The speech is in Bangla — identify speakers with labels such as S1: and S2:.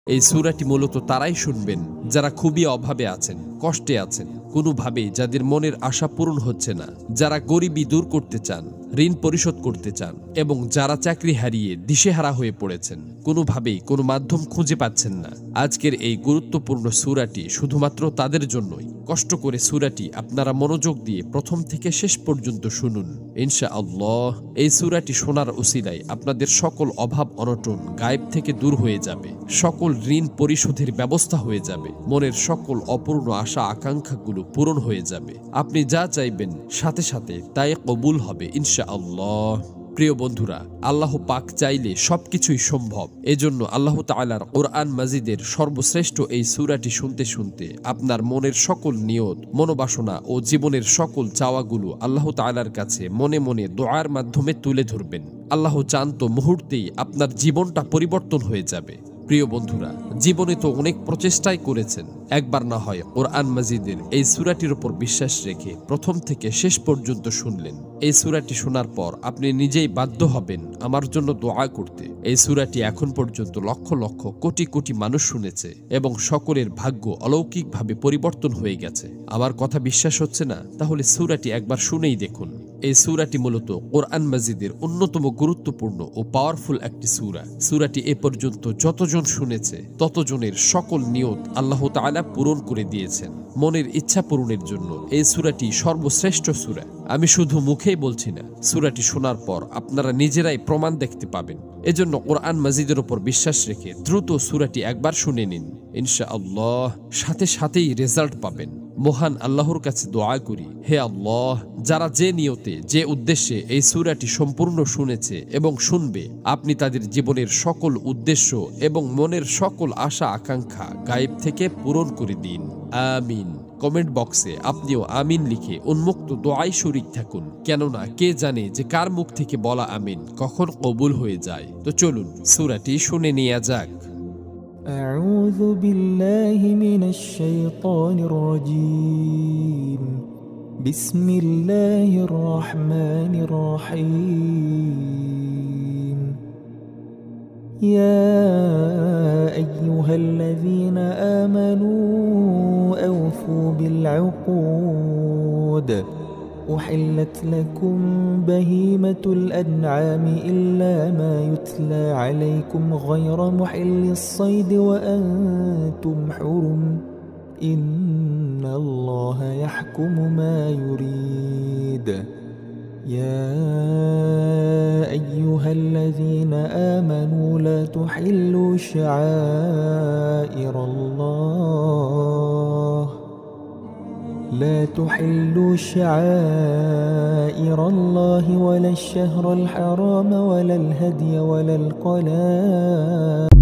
S1: এই সূরাটি মূলত তারাই শুনবেন যারা খুবই অভাবে আছেন, কষ্টে আছেন, কোনোভাবে যাদের মনের আশা পূরণ হচ্ছে না, যারা গরিবি দূর করতে চান, ঋণ পরিশোধ করতে চান এবং যারা চাকরি হারিয়ে দিশেহারা হয়ে পড়েছেন, কোনোভাবেই কোনো মাধ্যম খুঁজে পাচ্ছেন না। আজকের এই গুরুত্বপূর্ণ সূরাটি শুধুমাত্র তাদের জন্যই। কষ্ট করে সূরাটি আপনারা মনোযোগ দিয়ে প্রথম থেকে শেষ পর্যন্ত শুনুন। ইনশাআল্লাহ এই সূরাটি শোনার উসিলায় আপনাদের সকল অভাব অনটন গায়েব থেকে দূর হয়ে যাবে, সকল ঋণ পরিশোধের ব্যবস্থা হয়ে যাবে, মনের সকল অপূর্ণ আশা আকাঙ্ক্ষাগুলো পূরণ হয়ে যাবে। আপনি যা চাইবেন সাথে সাথে তাই কবুল হবে ইনশাআল্লাহ। প্রিয় বন্ধুরা, আল্লাহ পাক চাইলে সবকিছুই সম্ভব। এজন্য আল্লাহ তাআলার কোরআন মাজিদের সর্বশ্রেষ্ঠ এই সূরাটি শুনতে শুনতে আপনার মনের সকল নিয়ত, মনোবাসনা ও জীবনের সকল চাওয়াগুলো আল্লাহ তাআলার কাছে মনে মনে দোয়ার মাধ্যমে তুলে ধরবেন। আল্লাহ চান তো মুহূর্তেই আপনার জীবনটা পরিবর্তন হয়ে যাবে। প্রিয় বন্ধুরা, জীবনে তো অনেক প্রচেষ্টাই করেছেন, একবার না হয় কোরআন মাজিদের এই সূরাটির উপর বিশ্বাস রেখে প্রথম থেকে শেষ পর্যন্ত শুনলেন। এই সূরাটি শোনার পর আপনি নিজেই বাধ্য হবেন আমার জন্য দোয়া করতে। এই সূরাটি এখন পর্যন্ত লক্ষ লক্ষ কোটি কোটি মানুষ শুনেছে এবং সকলের ভাগ্য অলৌকিকভাবে পরিবর্তন হয়ে গেছে। আমার কথা বিশ্বাস হচ্ছে না? তাহলে সূরাটি একবার শুনেই দেখুন। এই সূরাটি মূলত কোরআন মাজিদের অন্যতম গুরুত্বপূর্ণ ও পাওয়ারফুল একটি সূরা। সূরাটি এ পর্যন্ত যতজন শুনেছে ততজনের সকল নিয়ত আল্লাহ তাআলা পূরণ করে দিয়েছেন। মনের ইচ্ছা পূরণের জন্য এই সূরাটি সর্বশ্রেষ্ঠ সূরা। আমি শুধু মুখেই বলছি না, সূরাটি শোনার পর আপনারা নিজেরাই প্রমাণ দেখতে পাবেন। এজন্য কোরআন মাজিদের উপর বিশ্বাস রেখে দ্রুত সূরাটি একবার শুনে নিন। ইনশাআল্লাহ সাথে সাথেই রেজাল্ট পাবেন। মহান আল্লাহর কাছে দোয়া করি, হে আল্লাহ, যারা যে নিয়তে যে উদ্দেশ্যে এই সূরাটি সম্পূর্ণ শুনেছে এবং শুনবে, আপনি তাদের জীবনের সকল উদ্দেশ্য এবং মনের সকল আশা আকাঙ্ক্ষা গায়েব থেকে পূরণ করে দিন। আমিন। কমেন্ট বক্সে আপনিও আমিন লিখে উন্মুক্ত দোয়ায় শরীক থাকুন, কেননা কে জানে যে কার মুখ থেকে বলা আমিন কখন কবুল হয়ে যায়। তো চলুন সূরাটি শুনে নেওয়া যাক।
S2: أعوذ بالله من الشيطان الرجيم بسم الله الرحمن الرحيم يا أيها الذين آمنوا أوفوا بالعقود أحلت لكم بهيمة الأنعام إلا ما يتلى عليكم غير محل الصيد وأنتم حرم إن الله يحكم ما يريد يا أيها الذين آمنوا لا تحلوا شعائر الله ولا الشهر الحرام ولا الهدي ولا القلائد